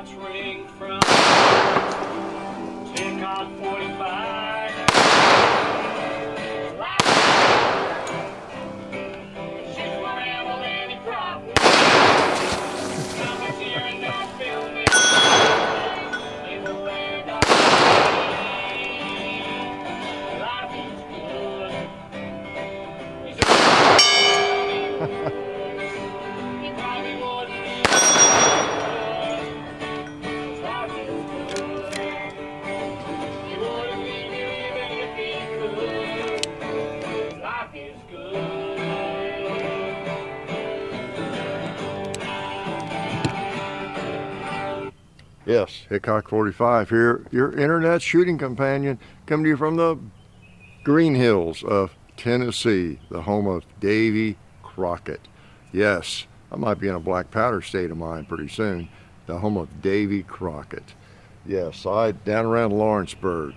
shots ring from tick on 45. Shoot my ammo any problem. Coming here and no filming. In the land of life is good. He's a he probably wouldn't be life is good. He wouldn't leave you even if he could. Life is good. Yes, Hickok 45 here, your internet shooting companion, coming to you from the Green Hills of Tennessee, the home of Davy Crockett. Yes, I might be in a black powder state of mind pretty soon. The home of Davy Crockett. Yes, down around Lawrenceburg.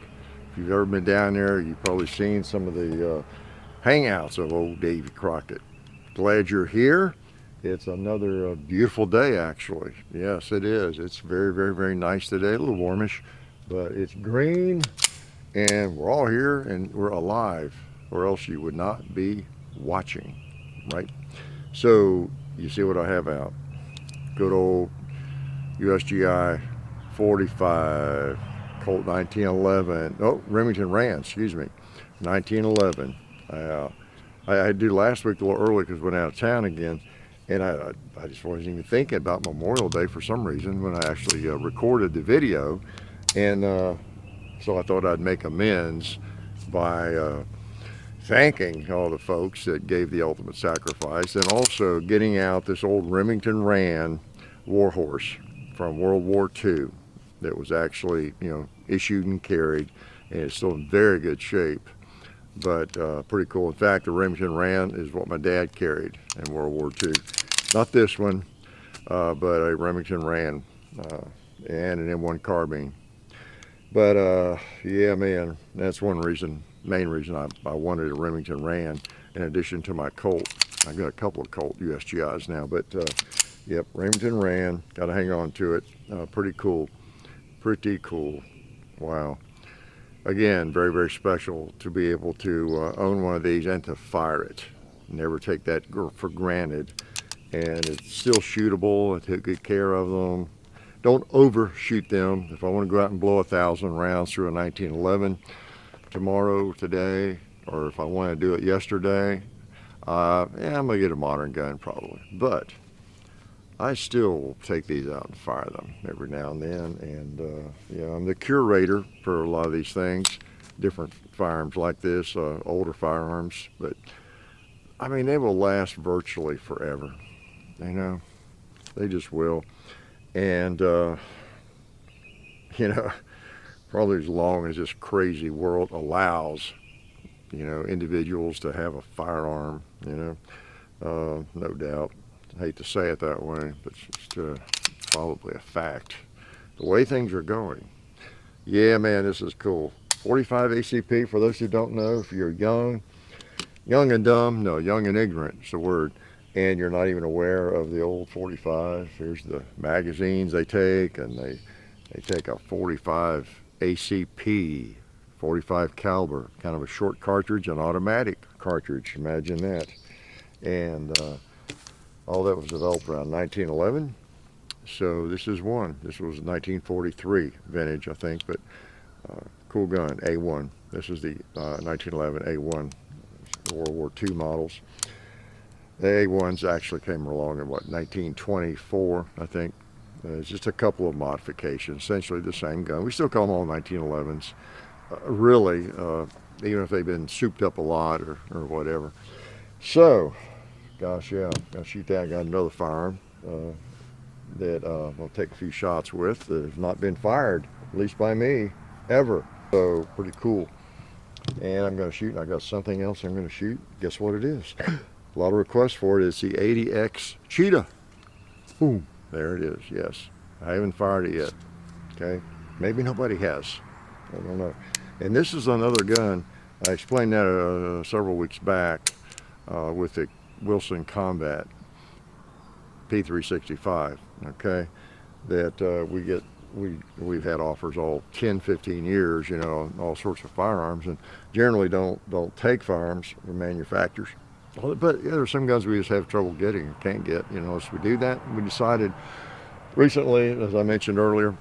If you've ever been down there, you've probably seen some of the hangouts of old Davy Crockett. Glad you're here. It's another beautiful day, actually. Yes, it is. It's very, very, very nice today. A little warmish, but it's green, and we're all here, and we're alive, or else you would not be watching, right? So you see what I have out. Good old USGI 45, Colt 1911. Oh, Remington Rand, excuse me, 1911. I did last week a little early because I went out of town again. And I just wasn't even thinking about Memorial Day for some reason when I actually recorded the video. And so I thought I'd make amends by thanking all the folks that gave the ultimate sacrifice, and also getting out this old Remington Rand warhorse from World War II that was actually, issued and carried, and it's still in very good shape. But pretty cool. In fact, the Remington Rand is what my dad carried in World War II. Not this one, but a Remington Rand and an M1 carbine. But yeah, man, that's main reason I wanted a Remington Rand in addition to my Colt. I've got a couple of Colt USGIs now, but yep, Remington Rand, got to hang on to it. Pretty cool. Wow. Again, very, very special to be able to own one of these and to fire it. Never take that for granted. And it's still shootable. I take good care of them. Don't overshoot them. If I want to go out and blow 1,000 rounds through a 1911 tomorrow, today, or if I want to do it yesterday, yeah, I'm going to get a modern gun probably. But I still take these out and fire them every now and then, and yeah, I'm the curator for a lot of these things, different firearms like this, older firearms, but I mean, they will last virtually forever, they just will, and probably as long as this crazy world allows, individuals to have a firearm, no doubt. I hate to say it that way, but it's just probably a fact. The way things are going. Yeah, man, this is cool. 45 ACP, for those who don't know, if you're young and dumb, no, young and ignorant is the word, and you're not even aware of the old 45, here's the magazines they take, and they take a 45 ACP, 45 caliber, kind of a short cartridge, an automatic cartridge, imagine that. And all that was developed around 1911. So this is one. This was 1943 vintage, I think, but cool gun, A1. This is the 1911 A1, World War II models. The A1s actually came along in, 1924, I think. It's just a couple of modifications, essentially the same gun. We still call them all 1911s, really, even if they've been souped up a lot or whatever. So, gosh, yeah, I'll shoot that. I got another firearm that I'll take a few shots with that has not been fired, at least by me, ever. So, pretty cool. And I'm going to shoot, and I got something else I'm going to shoot. Guess what it is? A lot of requests for it. It's the 80X Cheetah. Boom. There it is, yes. I haven't fired it yet, okay? Maybe nobody has. I don't know. And this is another gun. I explained that several weeks back with the Wilson Combat P365, okay? that we've had offers all 10, 15 years, you know, on all sorts of firearms, and generally don't take firearms from manufacturers. But yeah, there's some guns we just have trouble getting or can't get, you know. So we do that. We decided recently, as I mentioned earlier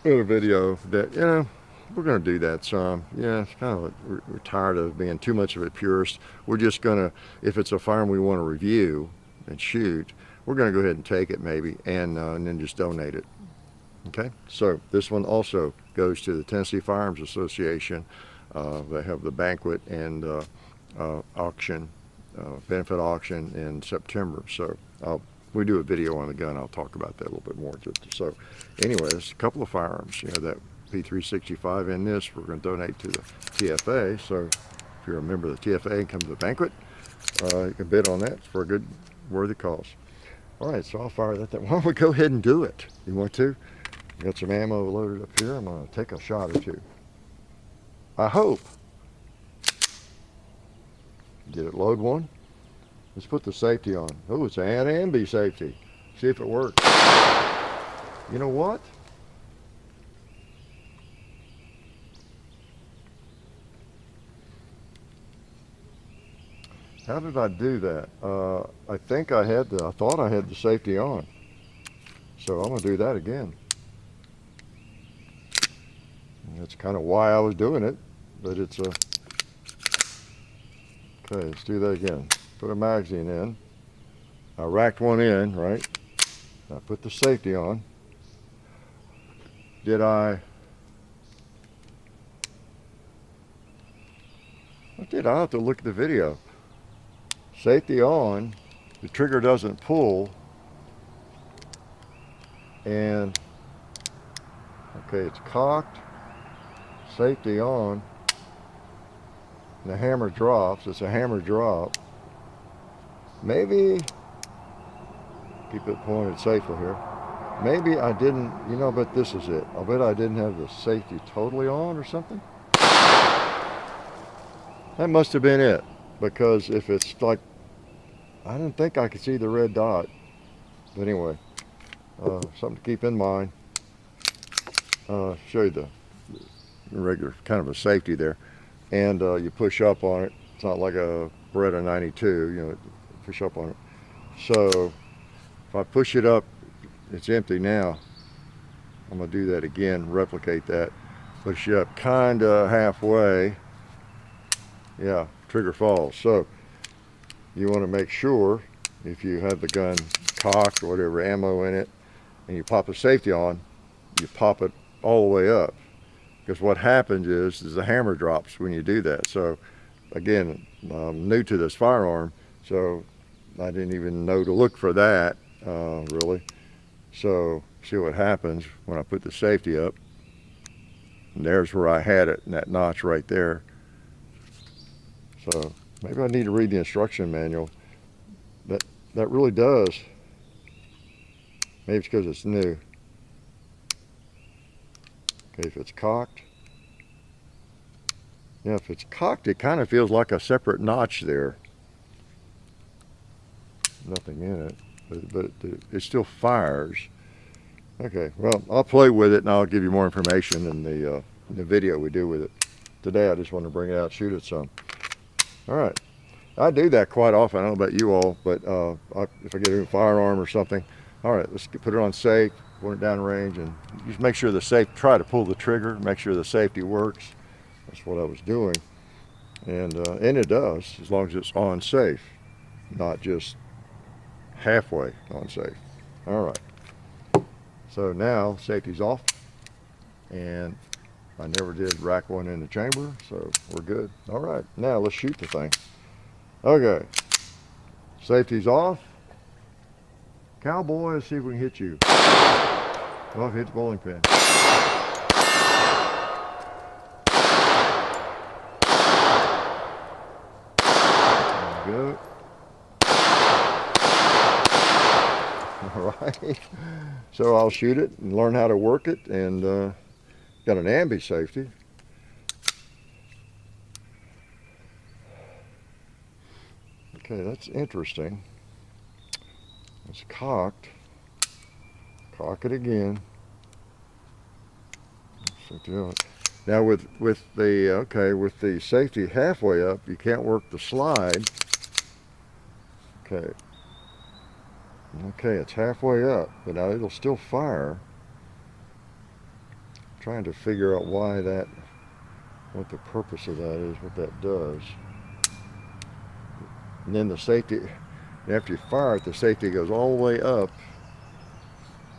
in a video, that, you know, we're going to do that some. Yeah, it's kind of we're tired of being too much of a purist. We're just going to, if it's a firearm we want to review and shoot, we're going to go ahead and take it maybe and then just donate it. Okay, so this one also goes to the Tennessee Firearms Association. They have the banquet and auction, benefit auction in September. So we do a video on the gun. I'll talk about that a little bit more. So anyway, there's a couple of firearms, you know, that P365 in this we're going to donate to the TFA. So if you're a member of the TFA and come to the banquet, you can bid on that for a good, worthy cause. All right, so I'll fire that. Why don't we go ahead and do it? You want to? Got some ammo loaded up here. I'm going to take a shot or two. I hope. Did it load one? Let's put the safety on. Oh, it's an ambi safety. See if it works. You know what? How did I do that? I think I thought I had the safety on. So I'm going to do that again. And that's kind of why I was doing it, but it's a... Okay, let's do that again. Put a magazine in. I racked one in, right? I put the safety on. Did I... What did I have to look at the video? Safety on, the trigger doesn't pull, and okay, it's cocked, safety on, and the hammer drops. It's a hammer drop. Maybe keep it pointed safely here. Maybe I didn't, you know, but this is it. I'll bet I didn't have the safety totally on or something. That must have been it, because if it's like, I didn't think I could see the red dot. But anyway, something to keep in mind. Show you the regular kind of a safety there. And you push up on it. It's not like a Beretta 92, you know, push up on it. So if I push it up, it's empty now. I'm gonna do that again, replicate that. Push it up kind of halfway. Yeah, trigger falls. So you want to make sure, if you have the gun cocked or whatever, ammo in it, and you pop the safety on, you pop it all the way up. Because what happens is the hammer drops when you do that. So again, I'm new to this firearm, so I didn't even know to look for that, really. So see what happens when I put the safety up. And there's where I had it, in that notch right there. So maybe I need to read the instruction manual. That really does. Maybe it's because it's new. Okay, if it's cocked. Yeah, if it's cocked, it kind of feels like a separate notch there. Nothing in it, but it still fires. Okay, well, I'll play with it and I'll give you more information in the video we do with it. Today I just want to bring it out, shoot it some. All right, I do that quite often. I don't know about you all, but if I get a new firearm or something, all right, let's put it on safe, point it down range, and just make sure the safe, try to pull the trigger, make sure the safety works. That's what I was doing, and it does, as long as it's on safe, not just halfway on safe. All right, so now safety's off, and I never did rack one in the chamber, so we're good. All right, now let's shoot the thing. Okay, safety's off. Cowboy, let's see if we can hit you. Well, if it hits the bowling pin. There we go. All right, so I'll shoot it and learn how to work it, and got an ambi safety. Okay, that's interesting. It's cocked Cock it again. Now with the safety halfway up, you can't work the slide. Okay. Okay, it's halfway up, but now it'll still fire. I'm trying to figure out what the purpose of that is, what that does. And then the safety, after you fire it, the safety goes all the way up,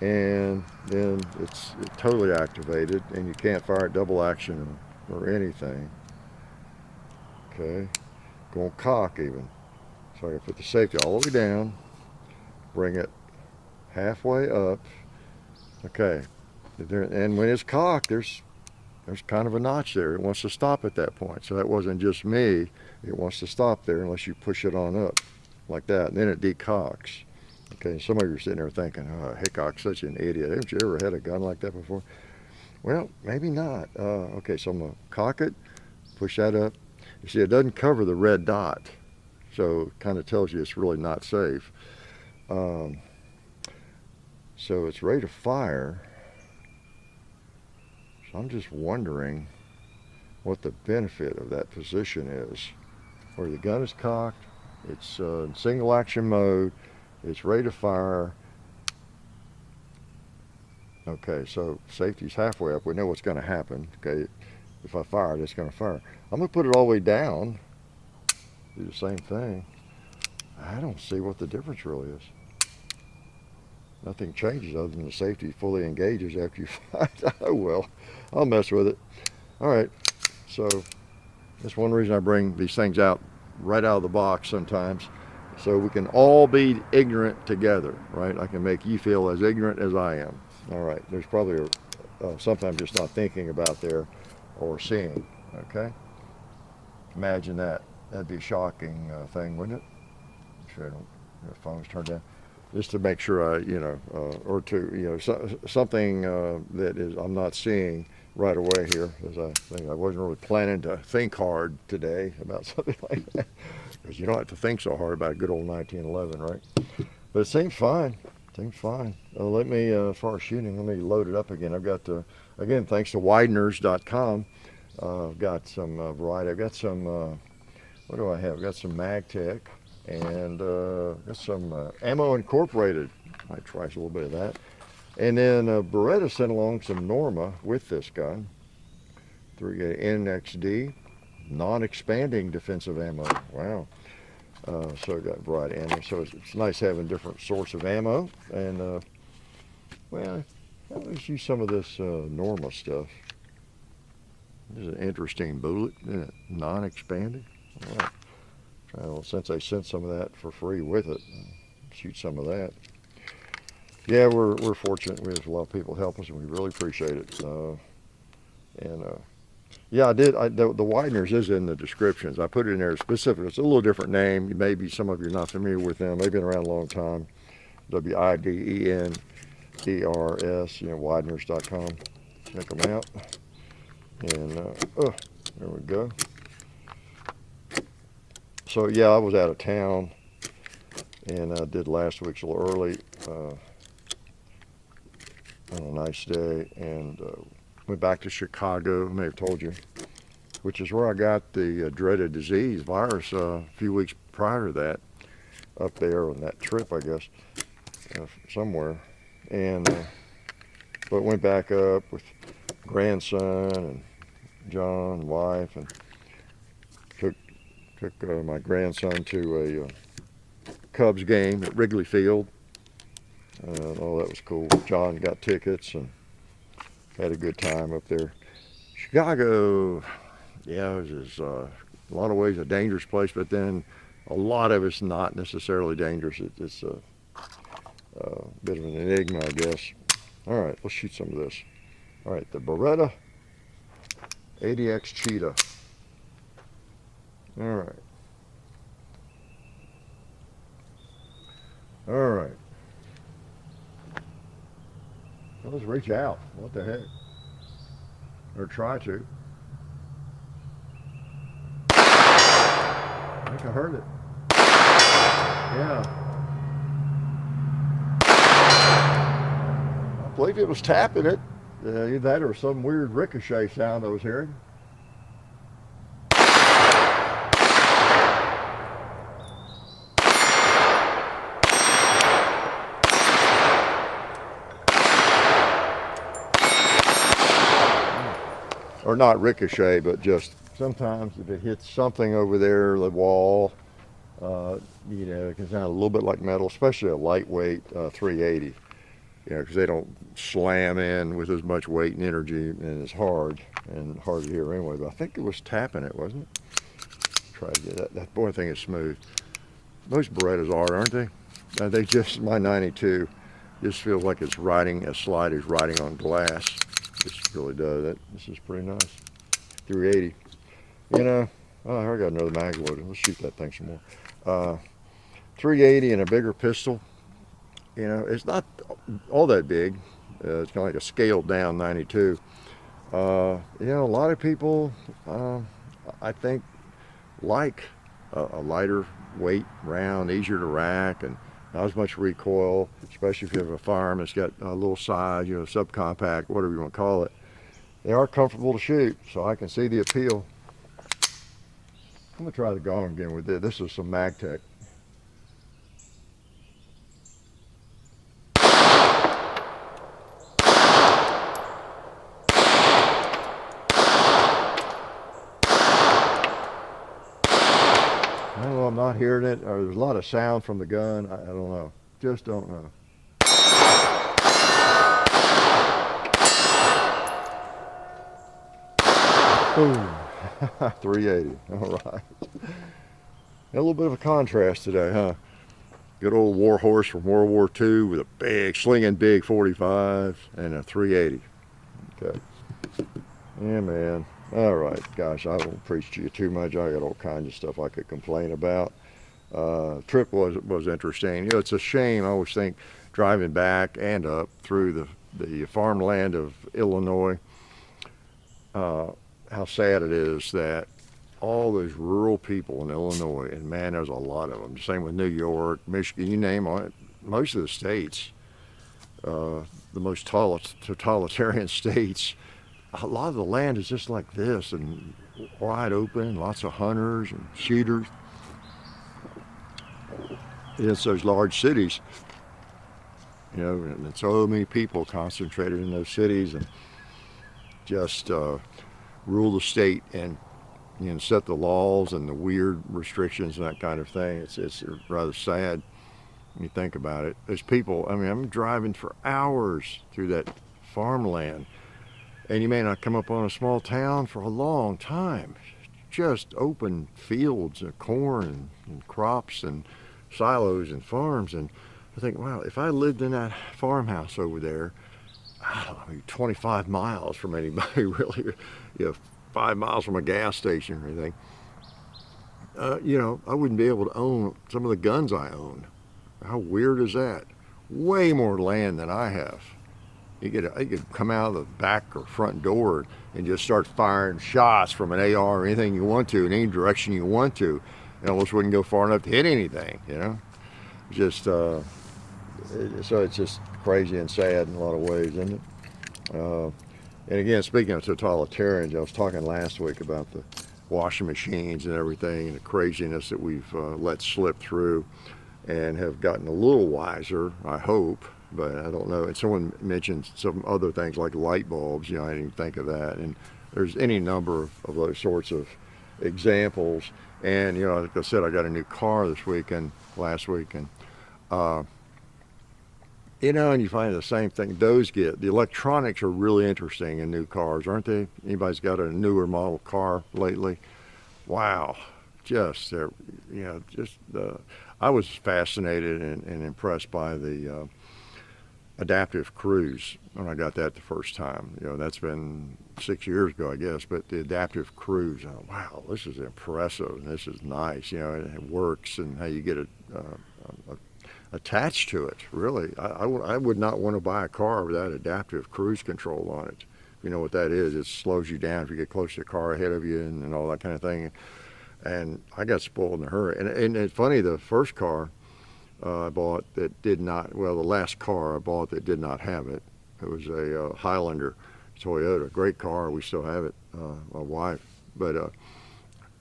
and then it's totally activated, and you can't fire it double action or anything. Okay, going cock even. So I put the safety all the way down, bring it halfway up. Okay, and when it's cocked, there's kind of a notch there. It wants to stop at that point. So that wasn't just me. It wants to stop there unless you push it on up like that, and then it decocks. Okay, some of you are sitting there thinking, oh, Hickok's such an idiot. Haven't you ever had a gun like that before? Well, maybe not. Okay, so I'm going to cock it, push that up. You see, it doesn't cover the red dot, so it kind of tells you it's really not safe. So it's ready to fire. So I'm just wondering what the benefit of that position is. Where the gun is cocked, it's in single action mode, it's ready to fire. Okay, so safety's halfway up. We know what's going to happen. Okay, if I fire it, it's going to fire. I'm going to put it all the way down. Do the same thing. I don't see what the difference really is. Nothing changes other than the safety fully engages after you fire. Oh well, I'll mess with it. All right, so that's one reason I bring these things out right out of the box sometimes, so we can all be ignorant together, right? I can make you feel as ignorant as I am. All right, there's probably something I'm just not thinking about there or seeing, okay? Imagine that. That'd be a shocking thing, wouldn't it? Sure, I don't, the phone's turned down. Just to make sure I, or to, something that is I'm not seeing right away here, as I think I wasn't really planning to think hard today about something like that, because you don't have to think so hard about a good old 1911, right? But it seems fine. Seems fine. Let me, as far as shooting, let me load it up again. I've got, again, thanks to Wideners.com, I've got some variety. I've got some, what do I have? I've got some MagTech. And got some Ammo Incorporated. Might try a little bit of that. And then Beretta sent along some Norma with this gun. 3 NXD, non-expanding defensive ammo. Wow. So I got a variety of ammo. So it's nice having different sorts of ammo. And well, let's use some of this Norma stuff. This is an interesting bullet, isn't it? Non-expanding. All right. Well, since they sent some of that for free with it, shoot some of that. Yeah, we're fortunate. We have a lot of people help us, and we really appreciate it. Yeah, I did. The Wideners is in the descriptions. I put it in there specifically. It's a little different name. Maybe some of you are not familiar with them. They've been around a long time. WIDENERS, Wideners.com. Check them out. And there we go. So yeah, I was out of town, and I did last week's a little early on a nice day, and went back to Chicago. I may have told you, which is where I got the dreaded disease virus a few weeks prior to that, up there on that trip, I guess, somewhere. And but went back up with grandson and John, wife, and took my grandson to a Cubs game at Wrigley Field. Oh, that was cool. John got tickets and had a good time up there. Chicago, yeah, it was a lot of ways a dangerous place, but then a lot of it's not necessarily dangerous. It's a bit of an enigma, I guess. All right, let's shoot some of this. All right, the Beretta 80X Cheetah. All right. All right. Well, let's reach out. What the heck? Or try to. I think I heard it. Yeah. believe it was tapping it. Either that or some weird ricochet sound I was hearing. Or not ricochet, but just sometimes if it hits something over there, the wall, you know, it can sound a little bit like metal, especially a lightweight 380. You know, because they don't slam in with as much weight and energy, and it's hard to hear anyway. But I think it was tapping it, wasn't it? Try to get that. That boy thing is smooth. Most Berettas are, aren't they? They just, my 92 just feels like it's riding, a slide is riding on glass. Just really does. This is pretty nice. 380. You know, oh, I got another mag loaded. Let's shoot that thing some more. 380 and a bigger pistol. You know, it's not all that big. It's kind of like a scaled down 92. You know, a lot of people, I think, like a lighter weight round, easier to rack, and not as much recoil, especially if you have a firearm that's got a little size, you know, subcompact, whatever you want to call it. They are comfortable to shoot, so I can see the appeal. I'm going to try the Gong again with this. This is some MagTech. I don't know, I'm not hearing it, or there's a lot of sound from the gun. I don't know. Just don't know. Boom. 380. All right. A little bit of a contrast today, huh? Good old war horse from World War II with a big, slinging big 45 and a 380. Okay. Yeah, man. All right, gosh, I won't preach to you too much. I got all kinds of stuff I could complain about. Trip was interesting. You know, it's a shame. I always think driving back and up through the farmland of Illinois, how sad it is that all those rural people in Illinois, and man, there's a lot of them. Same with New York, Michigan, you name it. Most of the states, the most totalitarian states, a lot of the land is just like this and wide open, lots of hunters and shooters. It's those large cities, you know, and so many people concentrated in those cities and just rule the state and, you know, set the laws and the weird restrictions and that kind of thing. It's rather sad when you think about it. There's people, I mean, I'm driving for hours through that farmland, and you may not come up on a small town for a long time. Just open fields of corn and crops and silos and farms. And I think, wow, if I lived in that farmhouse over there, I don't know, maybe 25 miles from anybody really, you know, 5 miles from a gas station or anything, you know, I wouldn't be able to own some of the guns I own. How weird is that? Way more land than I have. You could come out of the back or front door and just start firing shots from an AR or anything you want to, in any direction you want to. It almost wouldn't go far enough to hit anything, you know? Just, so it's just crazy and sad in a lot of ways, isn't it? And again, speaking of totalitarians, I was talking last week about the washing machines and everything and the craziness that we've let slip through and have gotten a little wiser, I hope. But I don't know. And someone mentioned some other things like light bulbs. You know, I didn't even think of that. And there's any number of those sorts of examples. And, you know, like I said, I got a new car last week, and you know, and you find the same thing those get. The electronics are really interesting in new cars, aren't they? Anybody's got a newer model car lately? Wow. Just, you know, I was fascinated and impressed by the adaptive cruise when I got that the first time. You know, that's been 6 years ago, I guess, but the adaptive cruise, wow, this is impressive and this is nice, you know, and it works, and how you get it attached to it, really. I would not want to buy a car without adaptive cruise control on it. You know what that is? It slows you down if you get close to a car ahead of you and all that kind of thing. And I got spoiled in a hurry. And it's funny, the first car I bought that did not, well, the last car I bought that did not have it, It was a Highlander Toyota, great car. We still have it, my wife. But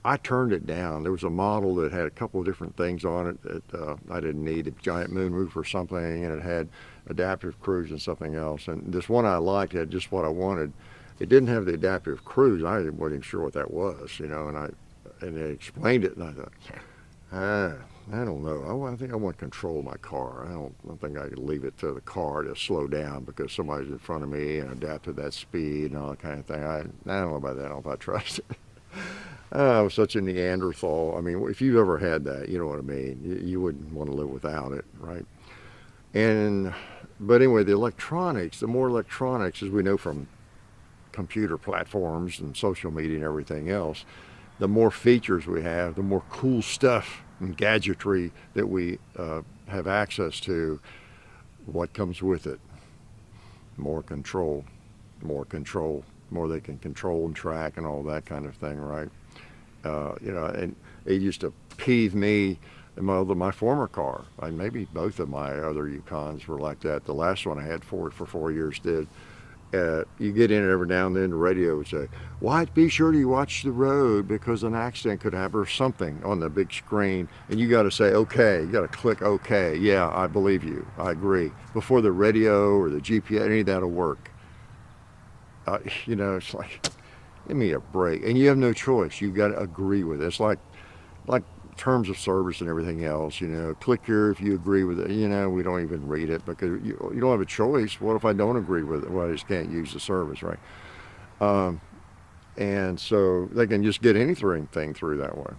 I turned it down. There was a model that had a couple of different things on it that I didn't need, a giant moonroof or something, and it had adaptive cruise and something else. And this one I liked had just what I wanted. It didn't have the adaptive cruise. I wasn't even sure what that was, and they explained it, and I thought, I don't know. I think I want control of my car. I don't think I could leave it to the car to slow down because somebody's in front of me and adapt to that speed and all that kind of thing. I don't know about that. I don't know if I trust it. I was such a Neanderthal. I mean, if you've ever had that, you know what I mean. You wouldn't want to live without it, right? But anyway, the more electronics, as we know from computer platforms and social media and everything else, the more features we have, the more cool stuff and gadgetry that we have access to. What comes with it? More control, more they can control and track and all that kind of thing, right? And it used to peeve me in my former car. Maybe both of my other Yukons were like that. The last one I had for 4 years did. You get in it every now and then, the radio would say, be sure to watch the road because an accident could happen or something on the big screen. And you got to say, okay, you got to click okay. Yeah, I believe you. I agree. Before the radio or the GPS, any of that will work. It's like, give me a break. And you have no choice. You've got to agree with it. It's like terms of service and everything else, click here if you agree with it. We don't even read it because you don't have a choice. What if I don't agree with it? Well, I just can't use the service, right? And so they can just get anything through that way,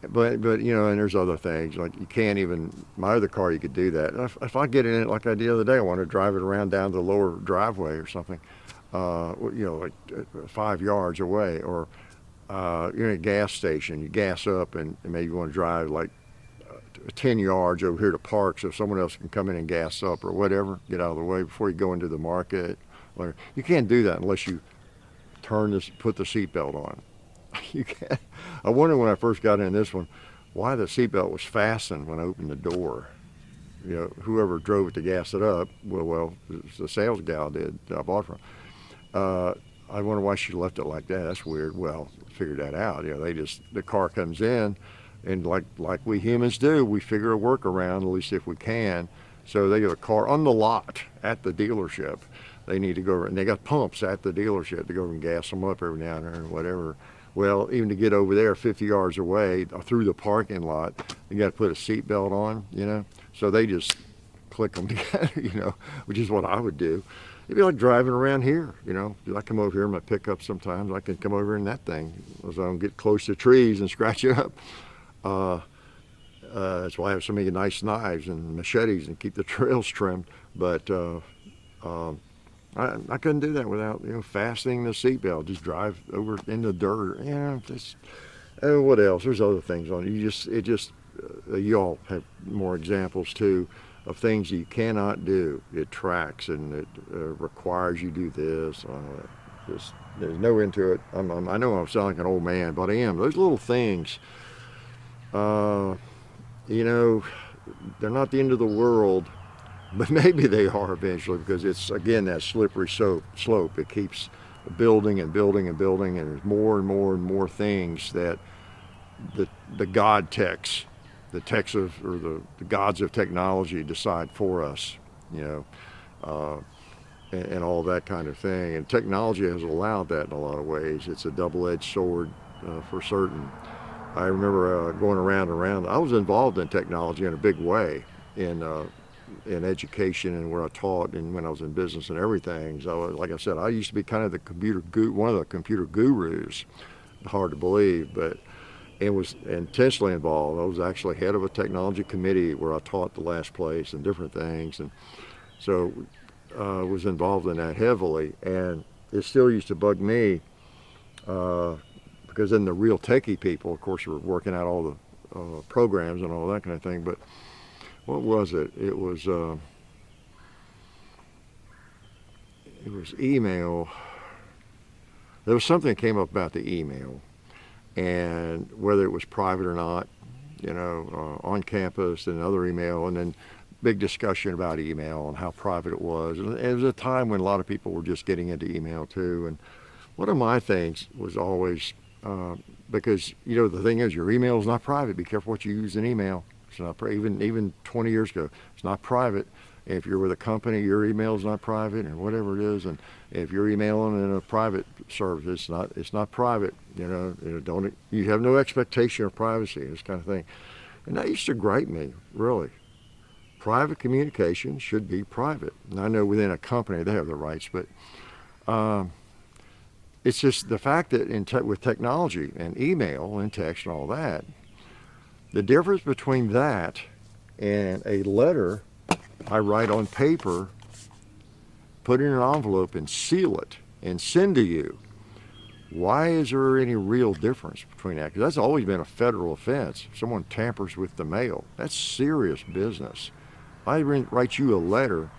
But and there's other things like you can't even. My other car, you could do that. And if I get in it like I did the other day, I want to drive it around down the lower driveway or something, like 5 yards away, or you're in a gas station, you gas up and maybe you want to drive like 10 yards over here to park so someone else can come in and gas up or whatever, get out of the way before you go into the market. You can't do that unless you put the seatbelt on. You can't. I wonder when I first got in this one, why the seatbelt was fastened when I opened the door. Whoever drove it to gas it up, well, the sales gal did that I bought from. I wonder why she left it like that. That's weird. Well, figured that out. The car comes in, and like we humans do, we figure a workaround, at least if we can. So they get a car on the lot at the dealership. They need to go, and they got pumps at the dealership to go and gas them up every now and then or whatever. Well, even to get over there 50 yards away through the parking lot, you got to put a seatbelt on, So they just click them together, which is what I would do. It'd be like driving around here, I come over here in my pickup sometimes. I can come over in that thing as I don't get close to trees and scratch it up. That's why I have so many nice knives and machetes and keep the trails trimmed. But I couldn't do that without fastening the seatbelt. Just drive over in the dirt. What else? There's other things on it. You all have more examples too of things you cannot do. It tracks and it requires you do this. There's no end to it. I know I'm sounding like an old man, but I am. Those little things, they're not the end of the world, but maybe they are eventually because it's, again, that slippery slope. It keeps building and building and building, and there's more and more and more things that the God techs, the gods of technology decide for us, and all that kind of thing. And technology has allowed that in a lot of ways. It's a double-edged sword for certain. I remember going around. I was involved in technology in a big way in education and where I taught and when I was in business and everything. So, like I said, I used to be kind of one of the computer gurus. Hard to believe, but and was intentionally involved. I was actually head of a technology committee where I taught the last place and different things, and so was involved in that heavily. And it still used to bug me because then the real techie people, of course, were working out all the programs and all that kind of thing. But what was it? It was email. There was something that came up about the email, and whether it was private or not, on campus and other email, and then big discussion about email and how private it was. And it was a time when a lot of people were just getting into email too. And one of my things was always, because, you know, the thing is, your email is not private. Be careful what you use in email. It's not even 20 years ago, it's not private. If you're with a company, your email is not private, and whatever it is. And if you're emailing in a private service, it's not private. You know, you have no expectation of privacy, this kind of thing. And that used to grate me, really. Private communication should be private. And I know within a company they have the rights, but it's just the fact that with technology and email and text and all that, the difference between that and a letter I write on paper, put it in an envelope and seal it and send to you. Why is there any real difference between that? Because that's always been a federal offense. If someone tampers with the mail, that's serious business. If I write you a letter,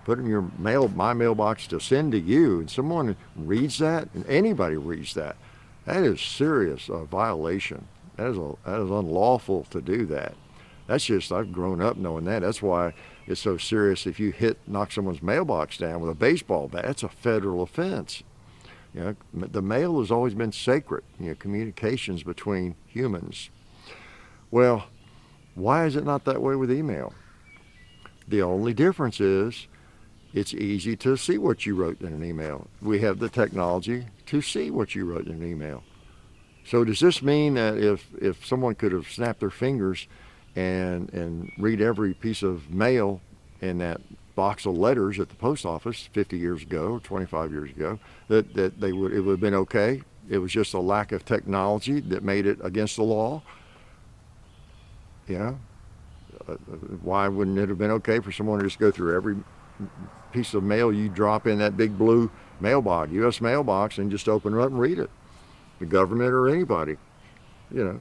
put it in my mailbox to send to you, and someone reads that, and anybody reads that, that is serious violation. That is unlawful to do that. That's just, I've grown up knowing that. That's why it's so serious. If you knock someone's mailbox down with a baseball bat, that's a federal offense. You know, the mail has always been sacred, you know, communications between humans. Well, why is it not that way with email? The only difference is it's easy to see what you wrote in an email. We have the technology to see what you wrote in an email. So does this mean that if someone could have snapped their fingers and read every piece of mail in that box of letters at the post office 50 years ago or 25 years ago, that it would have been okay? It was just a lack of technology that made it against the law? Yeah. Why wouldn't it have been okay for someone to just go through every piece of mail you drop in that big blue mailbox, U.S. mailbox, and just open it up and read it? The government or anybody, you know.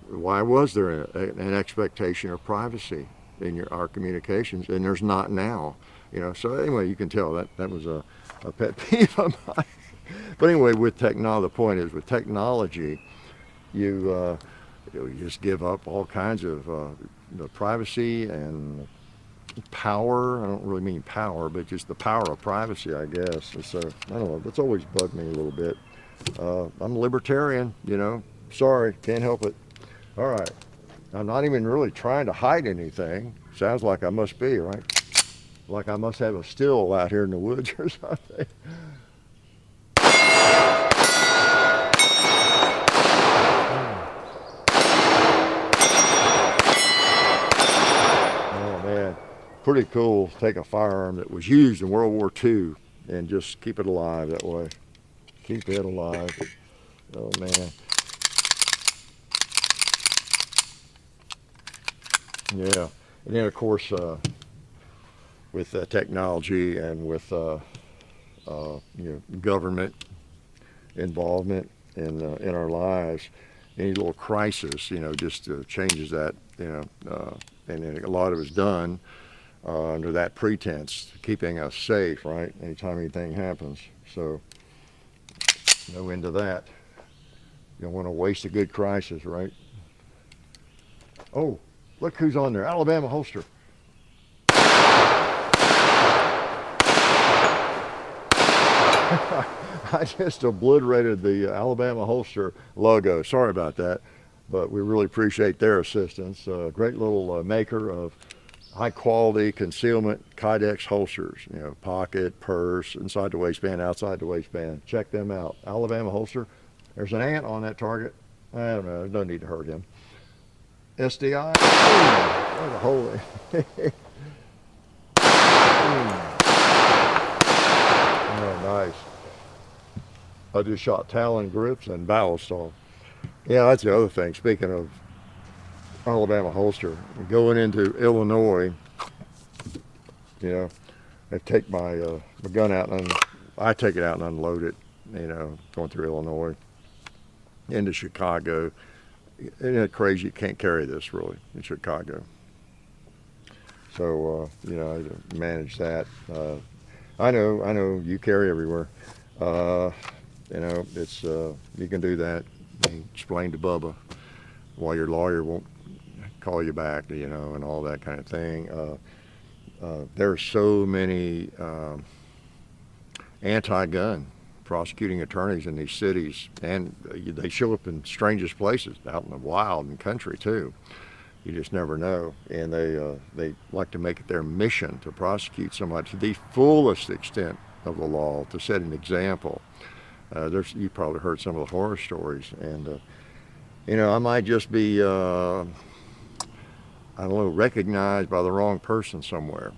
Why was there an expectation of privacy in our communications? And there's not now, you know. So anyway, you can tell that was a pet peeve of mine. But anyway, with technology, the point is with technology, you just give up all kinds of the privacy and power. I don't really mean power, but just the power of privacy, I guess. So I don't know. That's always bugged me a little bit. I'm a libertarian, you know. Sorry, can't help it. All right. I'm not even really trying to hide anything. Sounds like I must be, right? Like I must have a still out here in the woods or something. Oh, man. Pretty cool to take a firearm that was used in World War II and just keep it alive that way. Keep it alive. Oh, man. Yeah, and then of course with technology and with you know, government involvement in our lives, any little crisis, you know, just changes that, you know, and then a lot of it's done under that pretense, keeping us safe, right? Anytime anything happens, so no end to that. You don't want to waste a good crisis, right? Oh. Look who's on there, Alabama holster. I just obliterated the Alabama holster logo. Sorry about that, but we really appreciate their assistance. Great little maker of high quality concealment Kydex holsters. You know, pocket, purse, inside the waistband, outside the waistband. Check them out. Alabama holster. There's an ant on that target. I don't know, there's no need to hurt him. SDI. What a hole. Oh, nice. I just shot Talon grips and barrel stall. Yeah, that's the other thing. Speaking of Alabama holster, going into Illinois, you know, I take my gun out and I take it out and unload it, you know, going through Illinois into Chicago. Isn't it crazy? You can't carry this really in Chicago. So you know, I manage that. I know you carry everywhere. You know, it's you can do that. You explain to Bubba why your lawyer won't call you back, and all that kind of thing. There are so many anti-gun prosecuting attorneys in these cities, and they show up in strangest places, out in the wild and country too. You just never know, and they like to make it their mission to prosecute somebody to the fullest extent of the law, to set an example. You probably heard some of the horror stories, and I might just be I don't know, recognized by the wrong person somewhere,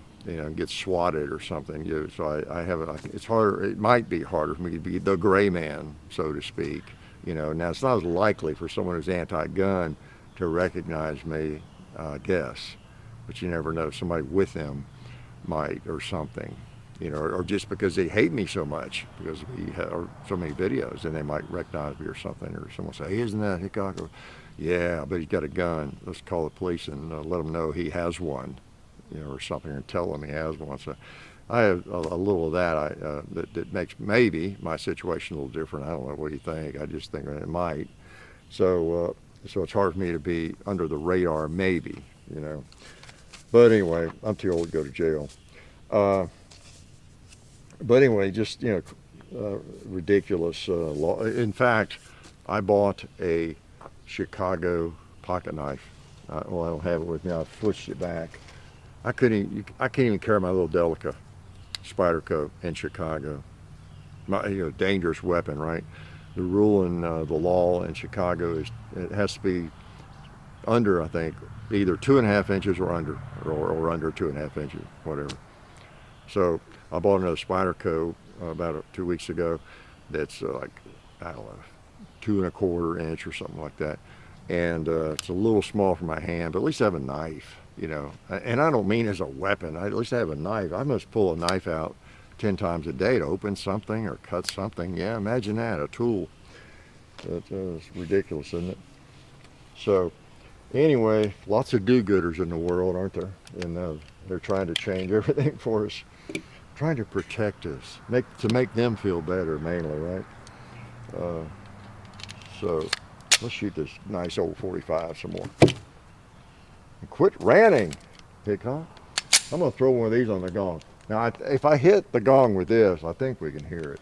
get swatted or something. So it's harder. It might be harder for me to be the gray man, so to speak. Now it's not as likely for someone who's anti-gun to recognize me, I guess, but you never know. Somebody with them might, or something, or just because they hate me so much because we have so many videos, and they might recognize me or something, or someone say, hey, isn't that Hickok? Yeah, but he's got a gun. Let's call the police and let him know he has one, or something, and tell him he has one. So I have a little of that. That makes maybe my situation a little different. I don't know. What do you think? I just think it might. So it's hard for me to be under the radar, maybe, But anyway, I'm too old to go to jail. But anyway, just, ridiculous law. In fact, I bought a Chicago pocket knife. I don't have it with me. I switched it back. I can't even carry my little Delica Spyderco in Chicago. Dangerous weapon, right? The rule in the law in Chicago is it has to be under, I think, either 2.5 inches or under, or under 2.5 inches, whatever. So I bought another Spyderco about 2 weeks ago. That's like, I don't know, 2.25 inch or something like that. And it's a little small for my hand, but at least I have a knife, And I don't mean as a weapon. At least I have a knife. I must pull a knife out 10 times a day to open something or cut something. Yeah, imagine that, a tool. It's ridiculous, isn't it? So anyway, lots of do-gooders in the world, aren't there? And they're trying to change everything for us, trying to protect us, to make them feel better mainly, right? So let's shoot this nice old 45 some more. And quit ranting, Hickok. I'm going to throw one of these on the gong. Now, if I hit the gong with this, I think we can hear it.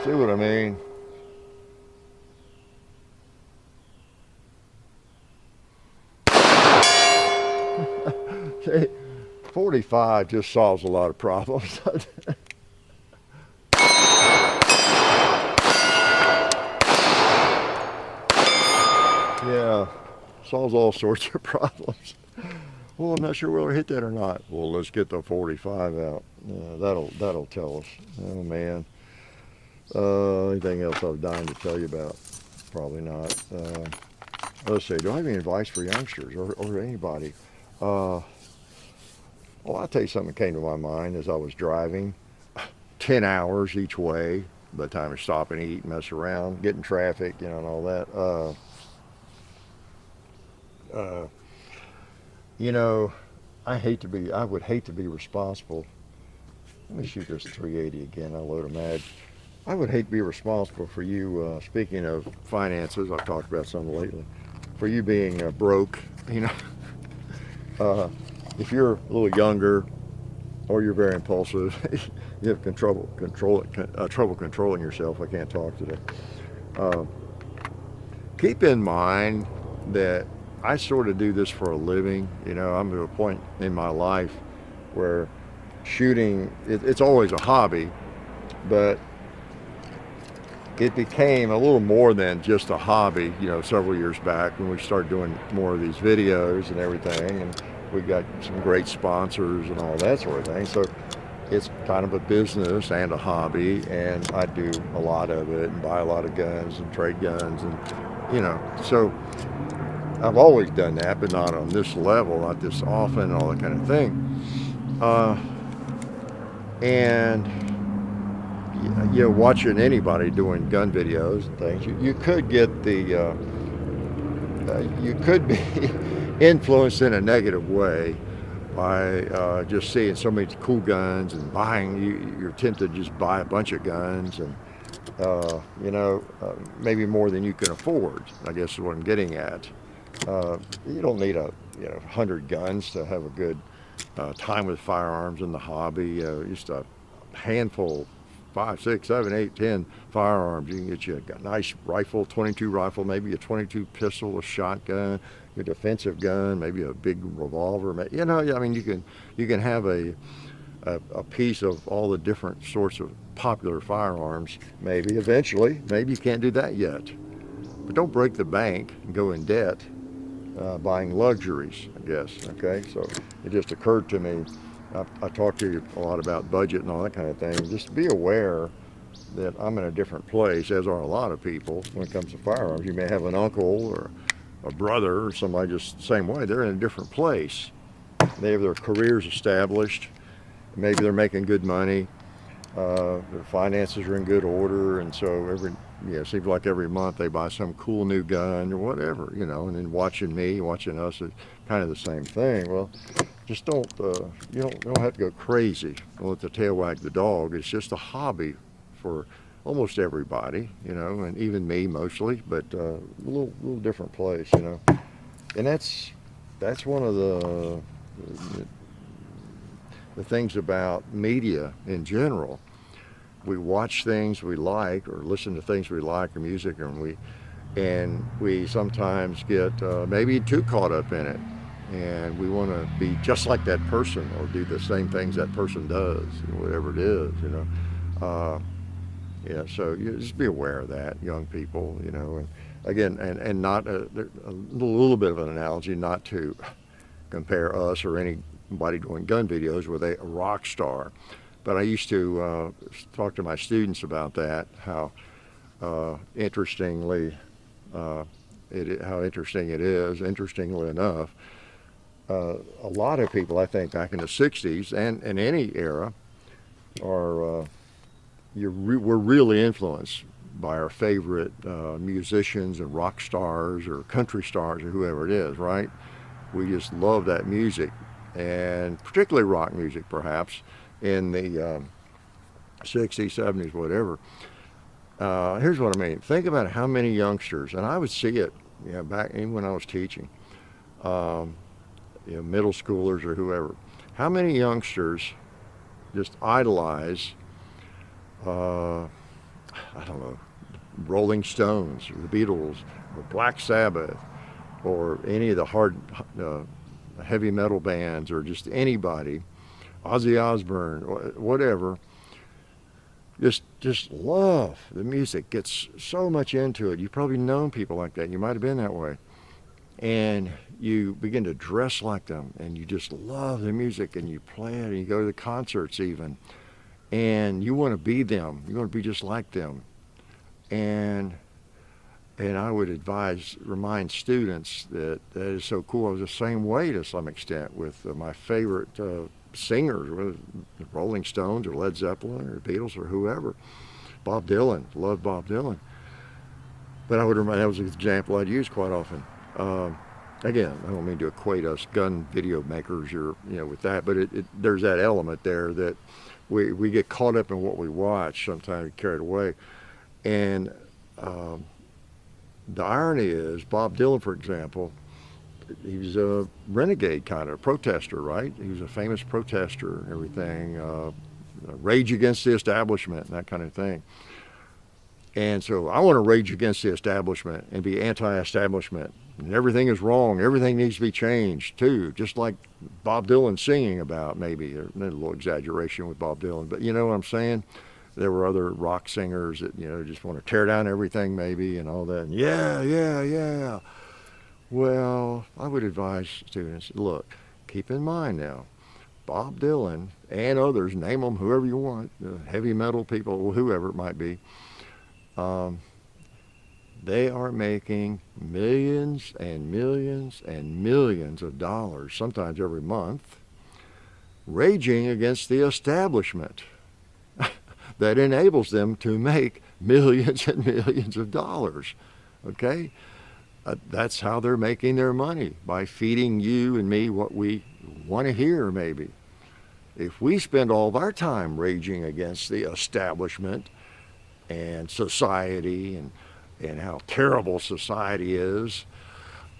See what I mean? See, 45 just solves a lot of problems. Yeah, solves all sorts of problems. Well, I'm not sure whether I hit that or not. Well, let's get the 45 out. That'll tell us. Oh man. Anything else I'm dying to tell you about? Probably not. Let's see. Do I have any advice for youngsters or anybody? Well, I'll tell you something that came to my mind as I was driving. 10 hours each way. By the time I stop and eat, mess around, get in traffic, and all that. I would hate to be responsible. Let me shoot this 380 again. I'll load a mag. I would hate to be responsible for you, speaking of finances, I've talked about some lately, for you being broke, if you're a little younger or you're very impulsive, you have trouble controlling yourself. I can't talk today. Keep in mind that I sort of do this for a living. I'm at a point in my life where shooting, it's always a hobby, but it became a little more than just a hobby, several years back when we started doing more of these videos and everything, and we got some great sponsors and all that sort of thing. So it's kind of a business and a hobby, and I do a lot of it and buy a lot of guns and trade guns, and so I've always done that, but not on this level, not this often, and all that kind of thing. And watching anybody doing gun videos and things, you could get you could be influenced in a negative way by just seeing so many cool guns and buying. You're tempted to just buy a bunch of guns, and maybe more than you can afford, I guess is what I'm getting at. You don't need 100 guns to have a good time with firearms in the hobby. Just a handful, 5, 6, 7, 8, 10 firearms. You can get you a nice rifle, 22 rifle, maybe a 22 pistol, a shotgun, a defensive gun, maybe a big revolver. I mean, you can have a piece of all the different sorts of popular firearms. Maybe eventually, maybe you can't do that yet, but don't break the bank and go in debt buying luxuries, I guess. Okay, so it just occurred to me. I talked to you a lot about budget and all that kind of thing. Just be aware that I'm in a different place, as are a lot of people when it comes to firearms. You may have an uncle or a brother or somebody just the same way. They're in a different place. They have their careers established. Maybe they're making good money. Their finances are in good order, and so it seems like every month they buy some cool new gun or whatever, and then watching us is kind of the same thing. Well, just you don't have to go crazy. Don't let the tail wag the dog. It's just a hobby for almost everybody, and even me mostly, but a little different place, and that's one of the things about media in general. We watch things we like or listen to things we like or music, and we sometimes get maybe too caught up in it, and we want to be just like that person or do the same things that person does, whatever it is, so you just be aware of that, young people, and again, and not a little bit of an analogy, not to compare us or anybody doing gun videos with a rock star. But I used to talk to my students about that, how interesting it is. Interestingly enough, a lot of people, I think, back in the '60s and in any era, were really influenced by our favorite musicians and rock stars or country stars or whoever it is, right? We just love that music, and particularly rock music, perhaps, in the 60s, 70s, whatever. Here's what I mean. Think about how many youngsters, and I would see it back even when I was teaching, middle schoolers or whoever. How many youngsters just idolize, I don't know, Rolling Stones or the Beatles or Black Sabbath or any of the hard heavy metal bands or just anybody, Ozzy Osbourne, whatever, just love the music, gets so much into it. You've probably known people like that. You might have been that way. And you begin to dress like them, and you just love the music, and you play it, and you go to the concerts even, and you want to be them. You want to be just like them. And I would remind students that is so cool. I was the same way to some extent with my favorite singers, whether the Rolling Stones or Led Zeppelin or Beatles or whoever. Bob Dylan, loved Bob Dylan. But I would remind, that was an example I'd use quite often. Again, I don't mean to equate us gun video makers or with that, but there's that element there that we get caught up in what we watch, sometimes carried away. And the irony is, Bob Dylan, for example, he was a renegade kind of protester, right? He was a famous protester and everything, rage against the establishment and that kind of thing. And so I want to rage against the establishment and be anti-establishment. And everything is wrong. Everything needs to be changed too, just like Bob Dylan singing about, maybe. A little exaggeration with Bob Dylan, but you know what I'm saying? There were other rock singers that, just want to tear down everything maybe and all that. And yeah. Well, I would advise students, look, keep in mind now, Bob Dylan and others, name them whoever you want, heavy metal people, whoever it might be, they are making millions and millions and millions of dollars, sometimes every month, raging against the establishment that enables them to make millions and millions of dollars, okay? That's how they're making their money, by feeding you and me what we want to hear, maybe. If we spend all of our time raging against the establishment and society and how terrible society is,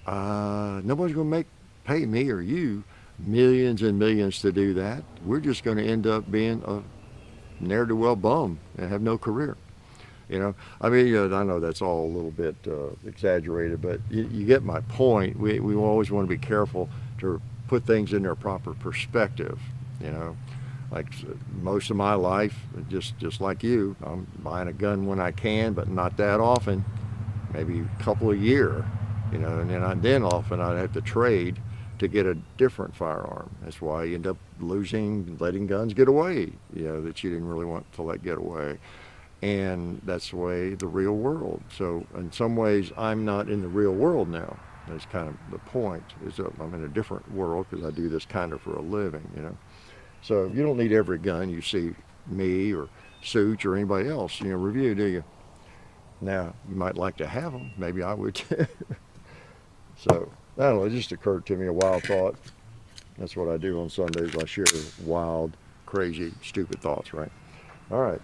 nobody's going to pay me or you millions and millions to do that. We're just going to end up being a ne'er-do-well bum and have no career. You know, I mean, I know that's all a little bit exaggerated, but you get my point. We always want to be careful to put things in their proper perspective. You know, like most of my life, just like you, I'm buying a gun when I can, but not that often. Maybe a couple a year. You know, and then often I'd have to trade to get a different firearm. That's why you end up letting guns get away. You know, that you didn't really want to let get away. And that's the way the real world. So in some ways, I'm not in the real world now. That's kind of the point, is that I'm in a different world because I do this kind of for a living, you know. So you don't need every gun you see me or Such or anybody else, you know, review, do you? Now, you might like to have them. Maybe I would too. So, I don't know, it just occurred to me, a wild thought. That's what I do on Sundays. I share wild, crazy, stupid thoughts, right? All right.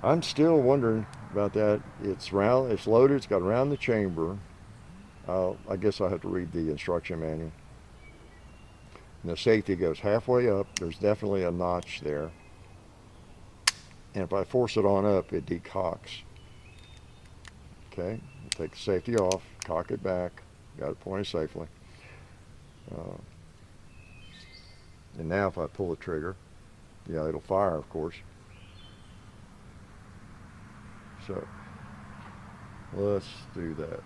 I'm still wondering about that. It's round, it's loaded, it's got around the chamber. I guess I have to read the instruction manual. And the safety goes halfway up. There's definitely a notch there. And if I force it on up, it decocks. Okay, take the safety off, cock it back, got it pointed safely. And now if I pull the trigger, yeah, it'll fire, of course. So let's do that.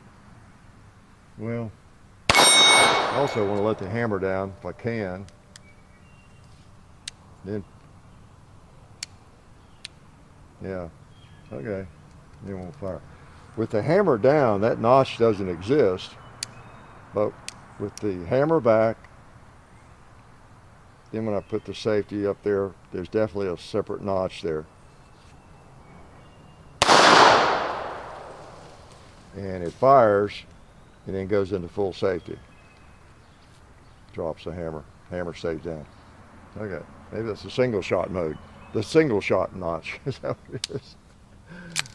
Well, I also want to let the hammer down if I can. Then, yeah, okay, then it won't fire. With the hammer down, that notch doesn't exist, but with the hammer back, then when I put the safety up there, there's definitely a separate notch there. And it fires and then goes into full safety. Drops the hammer. Hammer stays down. Okay, maybe that's the single shot mode. The single shot notch is how it is.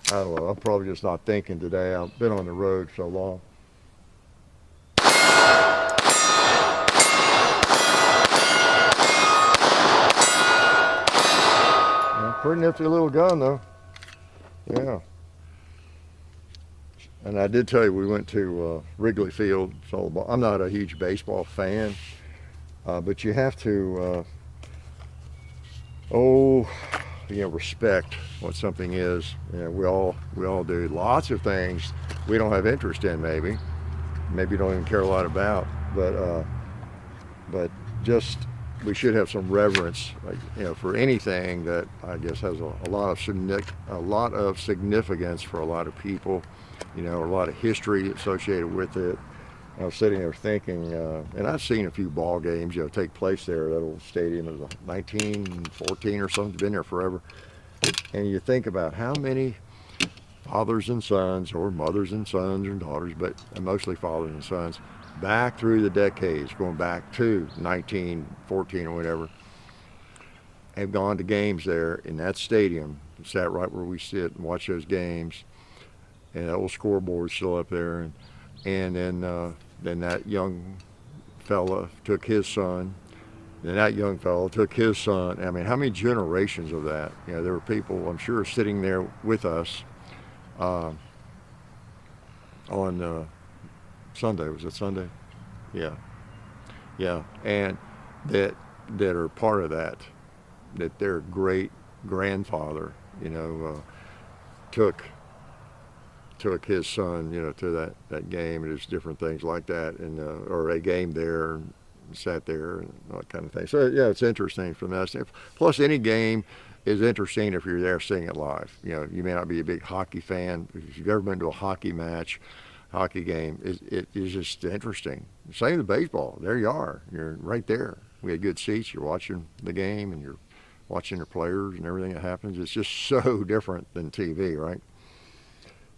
I don't know, I'm probably just not thinking today. I've been on the road so long. Yeah, pretty nifty little gun though. Yeah. And I did tell you we went to Wrigley Field. So I'm not a huge baseball fan, but you have to, respect what something is. You know, we all do lots of things we don't have interest in. Maybe don't even care a lot about. But just we should have some reverence, like, you know, for anything that I guess has a lot of significance for a lot of people. You know, a lot of history associated with it. I was sitting there thinking, and I've seen a few ball games, you know, take place there. That old stadium is 1914 or something. It's been there forever. And you think about how many fathers and sons, or mothers and sons and daughters, but mostly fathers and sons, back through the decades, going back to 1914 or whatever, have gone to games there in that stadium. Sat right where we sit and watch those games. And that old scoreboard's still up there, and then that young fella took his son, then that young fella took his son. I mean, how many generations of that? You know, there were people, I'm sure, sitting there with us on Sunday. Was it Sunday? Yeah, and that are part of that their great grandfather, you know, took his son, you know, to that game, and there's different things like that, and or a game there, and sat there, and that kind of thing. So yeah, it's interesting from that standpoint. Plus, any game is interesting if you're there seeing it live. You know, you may not be a big hockey fan, but if you've ever been to a hockey match, hockey game, it is just interesting. Same with baseball. There you are. You're right there. We had good seats. You're watching the game, and you're watching the players and everything that happens. It's just so different than TV, right?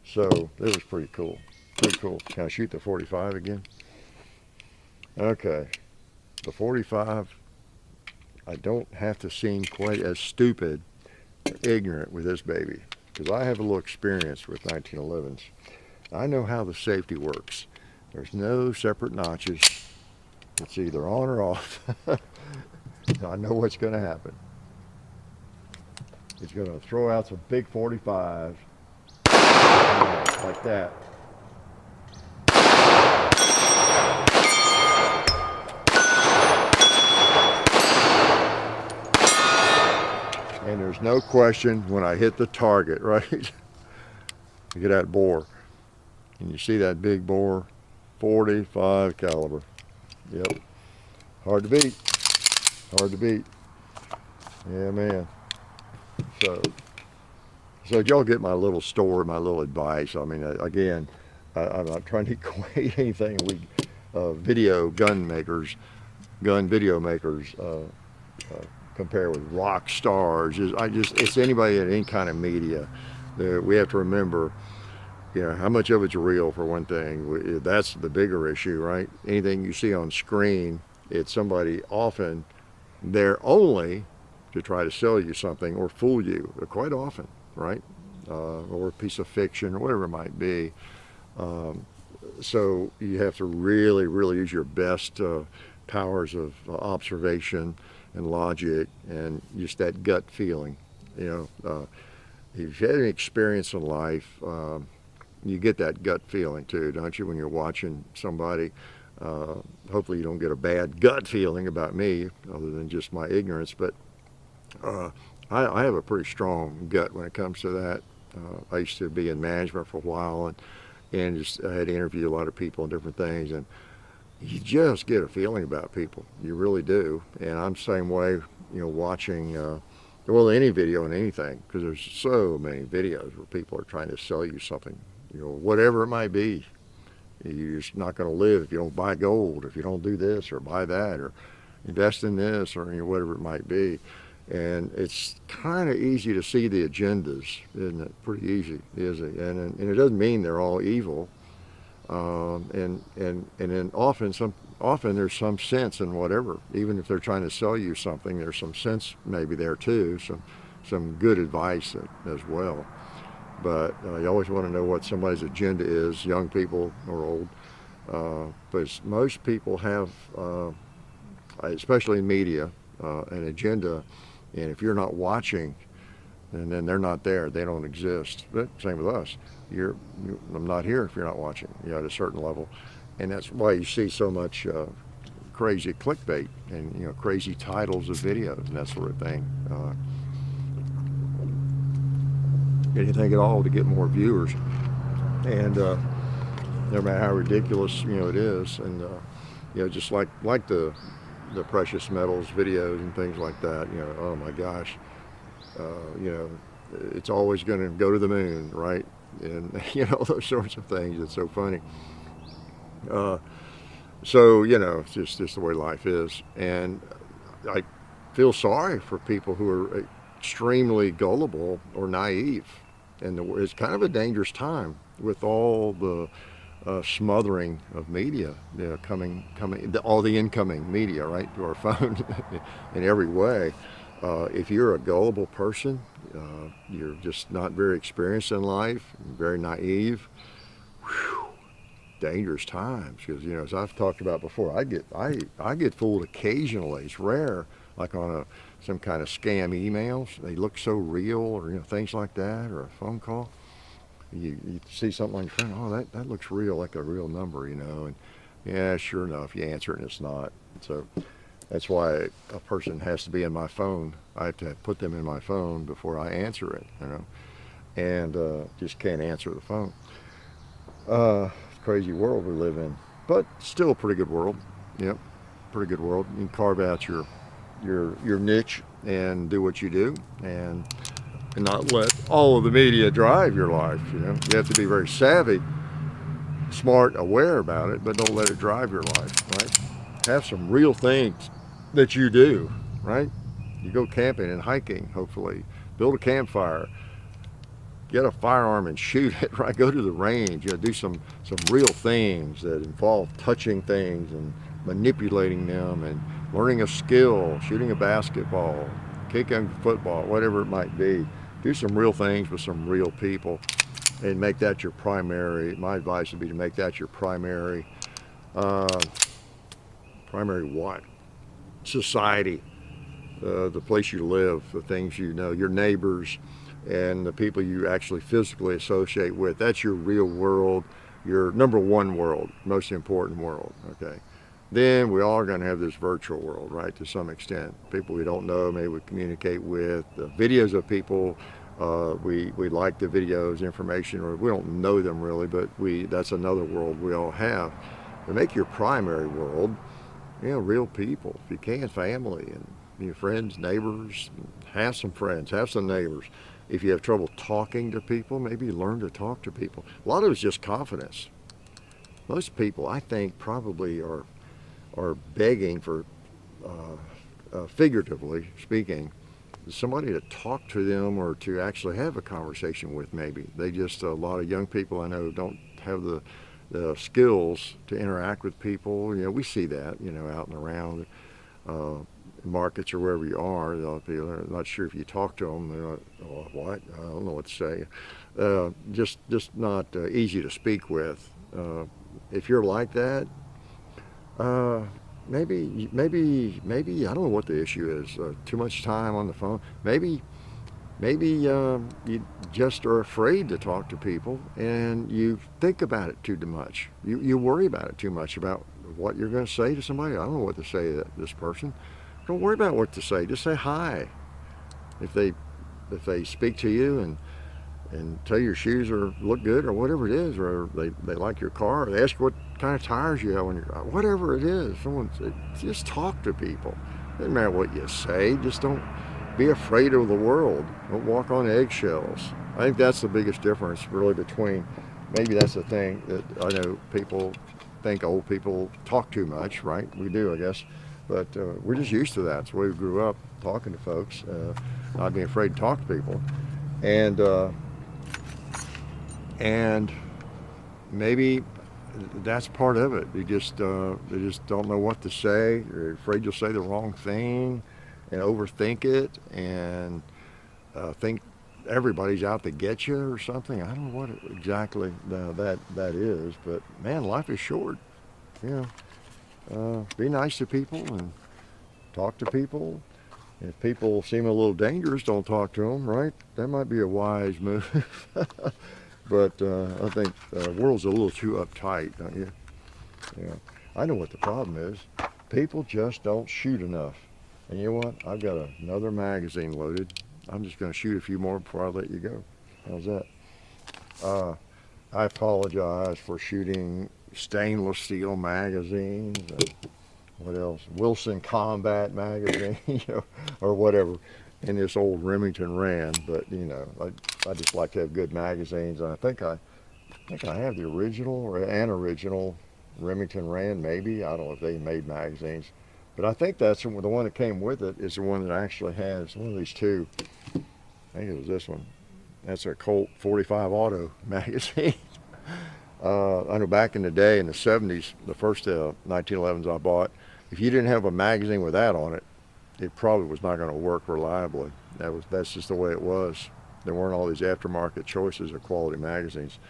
So it was pretty cool. Pretty cool. Can I shoot the 45 again? Okay. The 45, I don't have to seem quite as stupid or ignorant with this baby. because I have a little experience with 1911s. I know how the safety works. There's no separate notches. It's either on or off. I know what's going to happen. It's going to throw out some big 45s like that. And there's no question when I hit the target, right? Look at that bore. And you see that big bore, 45 caliber. Yep. Hard to beat. Hard to beat. Yeah, man. So y'all get my little story, my little advice. I mean, again, I'm not trying to equate anything. Gun video makers, compare with rock stars. It's anybody in any kind of media. We have to remember, how much of it's real, for one thing. That's the bigger issue, right? Anything you see on screen, it's somebody often there only to try to sell you something or fool you, quite often, right? Or a piece of fiction or whatever it might be. So you have to really, really use your best powers of observation and logic and just that gut feeling. If you've had any experience in life, you get that gut feeling too, don't you, when you're watching somebody? Hopefully you don't get a bad gut feeling about me, other than just my ignorance, but I have a pretty strong gut when it comes to that. I used to be in management for a while, and just I had to interview a lot of people and different things, and you just get a feeling about people. You really do. And I'm the same way, watching, any video and anything, because there's so many videos where people are trying to sell you something, whatever it might be. You're just not going to live if you don't buy gold, if you don't do this or buy that or invest in this or whatever it might be. And it's kind of easy to see the agendas, isn't it? Pretty easy, isn't it? And it doesn't mean they're all evil. And then often there's some sense in whatever, even if they're trying to sell you something, there's some sense maybe there too, some good advice as well. But you always want to know what somebody's agenda is, young people or old. But most people have, especially in media, an agenda, and if you're not watching, and then they're not there, they don't exist. But same with us. I'm not here if you're not watching, at a certain level. And that's why you see so much crazy clickbait and crazy titles of videos and that sort of thing. Anything at all to get more viewers. And no matter how ridiculous it is, and just like the precious metals videos and things like that, oh my gosh, it's always going to go to the moon, right? And those sorts of things. It's so funny. So it's just the way life is, and I feel sorry for people who are extremely gullible or naive, and it's kind of a dangerous time with all the smothering of media, coming, all the incoming media, right, to our phone in every way. If you're a gullible person, you're just not very experienced in life, very naive, dangerous times. Because as I've talked about before, I get fooled occasionally. It's rare, like on some kind of scam emails. They look so real, or things like that, or a phone call. You see something on your phone, oh, that looks real, like a real number, and yeah, sure enough, you answer it and it's not. So that's why a person has to be in my phone. I have to put them in my phone before I answer it, and just can't answer the phone. Crazy world we live in, but still a pretty good world. Yep, pretty good world. You can carve out your niche and do what you do, and not let all of the media drive your life. You have to be very savvy, smart, aware about it, but don't let it drive your life, right? Have some real things that you do, right? You go camping and hiking, hopefully. Build a campfire. Get a firearm and shoot it, right? Go to the range. Do some real things that involve touching things and manipulating them and learning a skill, shooting a basketball, kicking football, whatever it might be. do some real things with some real people, and make that your primary. My advice would be to make that your primary, primary what? Society, the place you live, the things you know, your neighbors, and the people you actually physically associate with. That's your real world, your number one world, most important world, okay? Then we all are going to have this virtual world, right, to some extent. People we don't know, maybe we communicate with, videos of people. We like the videos, information, or we don't know them really, but that's another world we all have. To make your primary world, real people, if you can, family and your friends, neighbors. Have some friends, have some neighbors. If you have trouble talking to people, maybe learn to talk to people. A lot of it's just confidence. Most people, I think, probably are begging for, figuratively speaking, somebody to talk to them or to actually have a conversation with. Maybe they just, a lot of young people I know don't have the skills to interact with people. We see that, out and around markets or wherever you are. People are not sure if you talk to them. They're like, oh, what? I don't know what to say. Just not easy to speak with. If you're like that, maybe I don't know what the issue is. Too much time on the phone. Maybe you just are afraid to talk to people, and you think about it too much. You worry about it too much, about what you're going to say to somebody. I don't know what to say to this person. Don't worry about what to say. Just say hi. If they speak to you and tell you your shoes look good or whatever it is, or they like your car, or they ask you what kind of tires you have on your car, whatever it is, just talk to people. Doesn't matter what you say. Just don't be afraid of the world. Don't walk on eggshells. I think that's the biggest difference really between, maybe that's the thing that I know people think old people talk too much, right? We do, I guess. But we're just used to that. It's the way we grew up, talking to folks, not being afraid to talk to people. And maybe that's part of it. They just don't know what to say. They're afraid you'll say the wrong thing and overthink it and think everybody's out to get you or something. I don't know what exactly that is, but man, life is short. Be nice to people and talk to people. If people seem a little dangerous, don't talk to them, right? That might be a wise move. But I think the world's a little too uptight, don't you? Yeah. I know what the problem is. People just don't shoot enough. And you know what? I've got another magazine loaded. I'm just going to shoot a few more before I let you go. How's that? I apologize for shooting stainless steel magazines. What else? Wilson Combat magazine, or whatever. And this old Remington Rand, but I just like to have good magazines. And I think I have the original or an original Remington Rand, maybe. I don't know if they made magazines, but I think that's the one that came with it is the one that actually has one of these two. I think it was this one. That's a Colt 45 Auto magazine. I know back in the day, in the 70s, the first 1911s I bought, if you didn't have a magazine with that on it, it probably was not going to work reliably. That's just the way it was. There weren't all these aftermarket choices of quality magazines,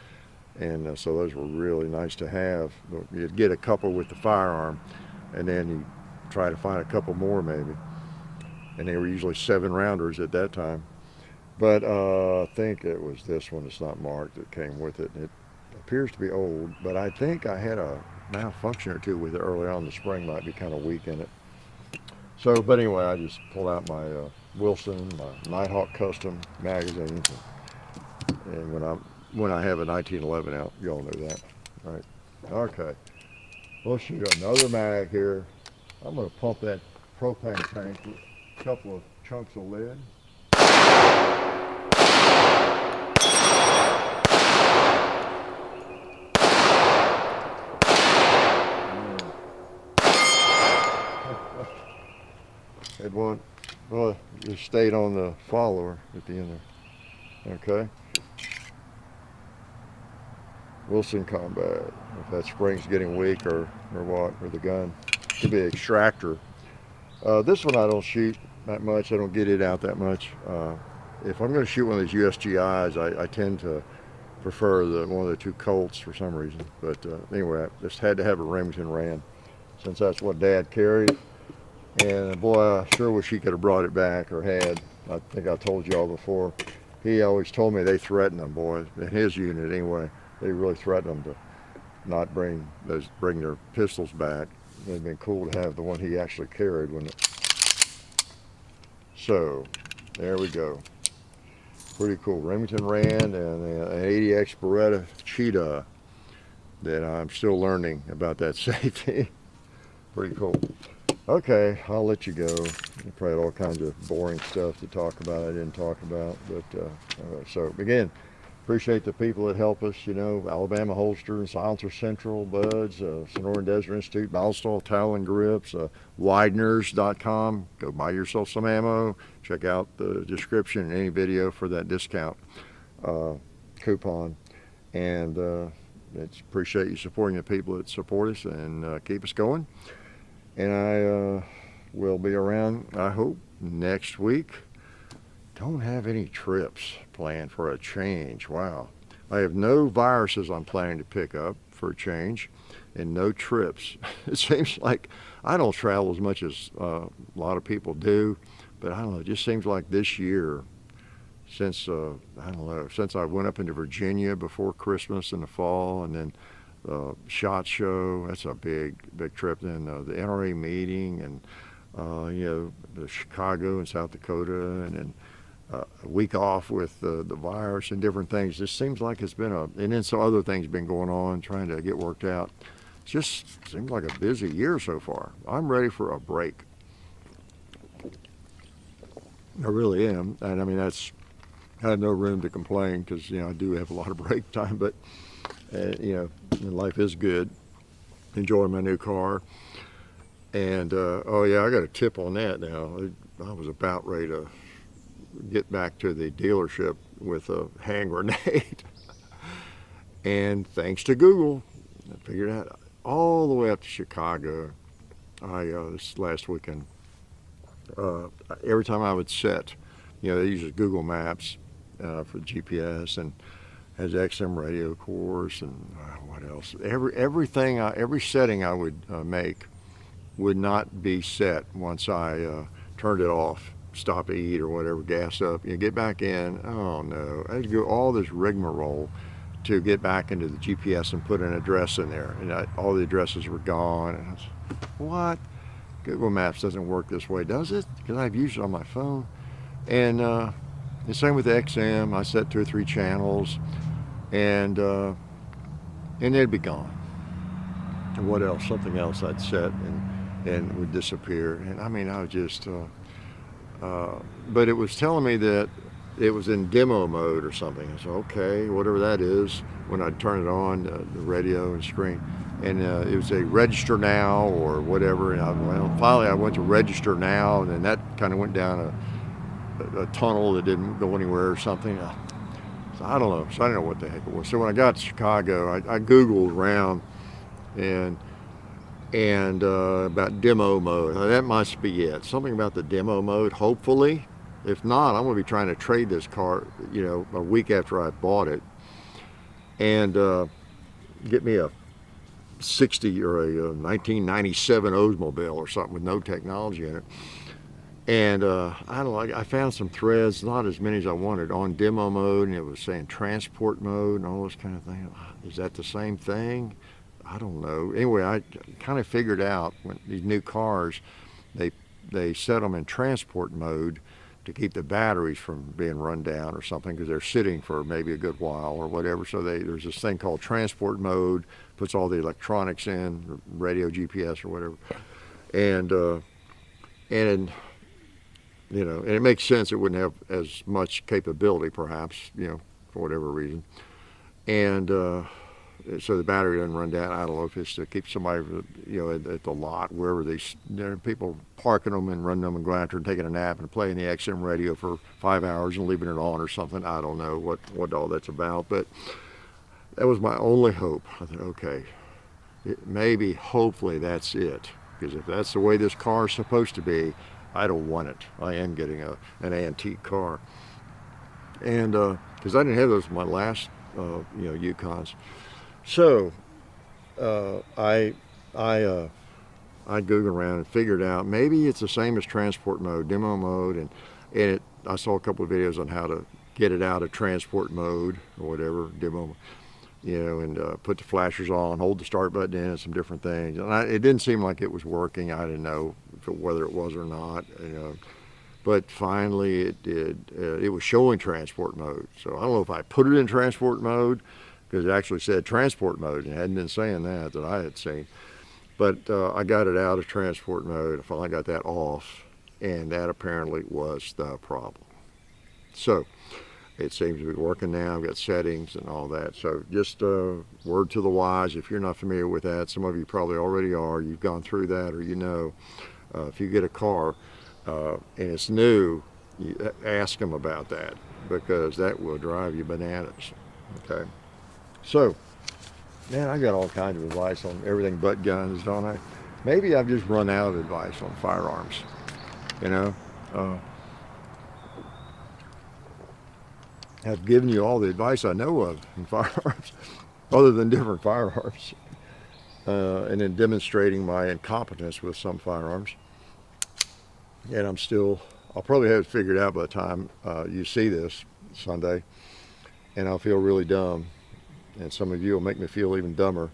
and so those were really nice to have. You'd get a couple with the firearm, and then you try to find a couple more maybe, and they were usually 7-rounders at that time. But I think it was this one that's not marked that came with it. It appears to be old, but I think I had a malfunction or two with it early on. The spring might be kind of weak in it. So, but anyway, I just pulled out my Wilson, my Nighthawk Custom magazines, and when I have a 1911 out, you all know that, right? Okay, we'll shoot another mag here. I'm going to pump that propane tank with a couple of chunks of lead. Had one, well, just stayed on the follower at the end there. Okay. Wilson Combat. If that spring's getting weak or what, or the gun. Could be an extractor. This one I don't shoot that much. I don't get it out that much. if I'm going to shoot one of these USGIs, I tend to prefer one of the two Colts for some reason. But anyway, I just had to have a Remington Rand since that's what Dad carried. And boy, I sure wish he could have brought it back or had. I think I told you all before. He always told me they threatened them, boys. In his unit anyway, they really threatened them to not bring their pistols back. It'd been cool to have the one he actually carried, wouldn't it? So, there we go. Pretty cool. Remington Rand and an 80X Beretta Cheetah that I'm still learning about that safety. Pretty cool. Okay, I'll let you go. You probably had all kinds of boring stuff to talk about I didn't talk about. But so again, appreciate the people that help us, you know, Alabama Holster and Silencer Central, Buds, Sonoran Desert Institute, Ballistol, Talon Grips, Wideners.com. Go buy yourself some ammo. Check out the description in any video for that discount coupon. And it's appreciate you supporting the people that support us and keep us going. And I will be around, I hope, next week. Don't have any trips planned for a change. Wow. I have no viruses I'm planning to pick up for a change, and no trips. It seems like I don't travel as much as a lot of people do, but I don't know, it just seems like this year, since, I don't know, since I went up into Virginia before Christmas in the fall, and then SHOT Show, that's a big trip. Then the NRA meeting, and you know, the Chicago and South Dakota, and then a week off with the virus and different things. Just seems like it's been and then some other things been going on, trying to get worked out. It just seems like a busy year so far. I'm ready for a break. I really am, and I mean I have no room to complain because you know I do have a lot of break time, but you know, life is good. Enjoying my new car. And, oh yeah, I got a tip on that now. I was about ready to get back to the dealership with a hand grenade. And thanks to Google, I figured out all the way up to Chicago. This last weekend, every time I would set, you know, they use Google Maps for GPS, and has XM radio, of course, and what else? Every setting I would make would not be set once I turned it off, stop to eat or whatever, gas up. You get back in. Oh no! I had to go all this rigmarole to get back into the GPS and put an address in there, and all the addresses were gone. And I was, what? Google Maps doesn't work this way, does it? Because I've used it on my phone, and the same with the XM. I set 2 or 3 channels, and they'd be gone. And what else? Something else I'd set and would disappear. And I mean, I was just, but it was telling me that it was in demo mode or something. I said, okay, whatever that is. When I'd turn it on, the radio and screen, and it was a register now or whatever. And finally I went to register now, and then that kind of went down a tunnel that didn't go anywhere or something. So I don't know. So I don't know what the heck it was. So when I got to Chicago, I Googled around and about demo mode. Now, that must be it. Something about the demo mode, hopefully. If not, I'm going to be trying to trade this car, you know, a week after I bought it, and get me a 60 or a 1997 Oldsmobile or something with no technology in it. And I don't know, I found some threads, not as many as I wanted, on demo mode, and it was saying transport mode and all this kind of thing. Is that the same thing? I don't know. Anyway, I kind of figured out when these new cars, they set them in transport mode to keep the batteries from being run down or something, because they're sitting for maybe a good while or whatever. So there's this thing called transport mode, puts all the electronics in, radio, GPS or whatever, and you know, and it makes sense it wouldn't have as much capability, perhaps, you know, for whatever reason. And so the battery doesn't run down. I don't know if it's to keep somebody, you know, at the lot, wherever there are people parking them and running them and going out there and taking a nap and playing the XM radio for 5 hours and leaving it on or something. I don't know what all that's about, but that was my only hope. I thought, okay, maybe, hopefully that's it. Because if that's the way this car is supposed to be, I don't want it. I am getting an antique car. and because I didn't have those in my last Yukons. So I googled around and figured out maybe it's the same as transport mode, demo mode, and I saw a couple of videos on how to get it out of transport mode or whatever, demo, and put the flashers on, hold the start button in, and some different things. And it didn't seem like it was working. I didn't know whether it was or not, but finally it did. It was showing transport mode. So I don't know if I put it in transport mode, because it actually said transport mode and it hadn't been saying that I had seen. But I got it out of transport mode. I finally got that off, and that apparently was the problem. So it seems to be working now. I've got settings and all that. So just word to the wise, if you're not familiar with that, some of you probably already are. You've gone through that, or if you get a car and it's new, you ask them about that, because that will drive you bananas. Okay. So, man, I got all kinds of advice on everything but guns, don't I? Maybe I've just run out of advice on firearms. I've given you all the advice I know of in firearms, other than different firearms, and then demonstrating my incompetence with some firearms. And I'll probably have it figured out by the time you see this Sunday, and I'll feel really dumb. And some of you will make me feel even dumber.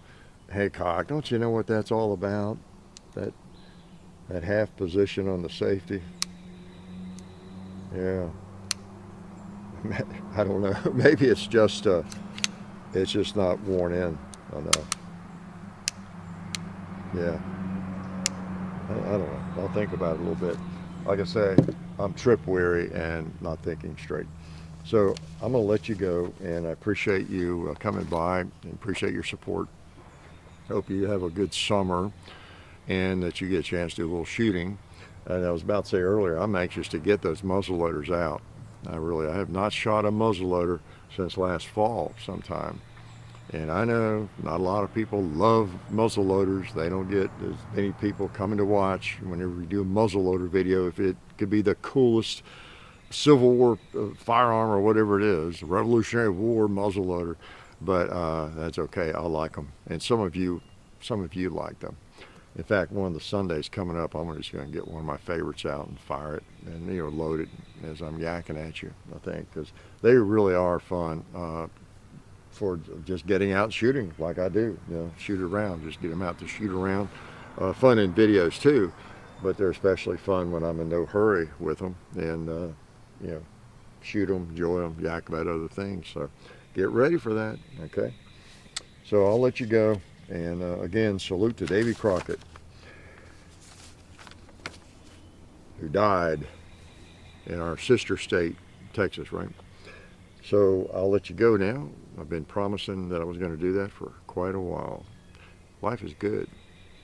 Hey, Cock, don't you know what that's all about? That half position on the safety? Yeah. I don't know. Maybe it's just not worn in enough. Yeah. I don't know. I'll think about it a little bit. Like I say, I'm trip weary and not thinking straight. So I'm going to let you go, and I appreciate you coming by and appreciate your support. Hope you have a good summer and that you get a chance to do a little shooting. And I was about to say earlier, I'm anxious to get those muzzle loaders out. I have not shot a muzzle loader since last fall sometime. And I know not a lot of people love muzzle loaders. They don't get as many people coming to watch whenever we do a muzzle loader video. If it could be the coolest Civil War firearm or whatever it is, Revolutionary War muzzle loader, but that's okay. I like them, and some of you like them. In fact, one of the Sundays coming up, I'm just going to get one of my favorites out and fire it, and load it as I'm yakking at you. I think, because they really are fun for just getting out and shooting like I do. Shoot around, just get them out to shoot around. Fun in videos too, but they're especially fun when I'm in no hurry with them, and shoot them, enjoy them, yak about other things. So get ready for that, okay? So I'll let you go. And again, salute to Davy Crockett, who died in our sister state, Texas, right? So I'll let you go now. I've been promising that I was going to do that for quite a while. Life is good.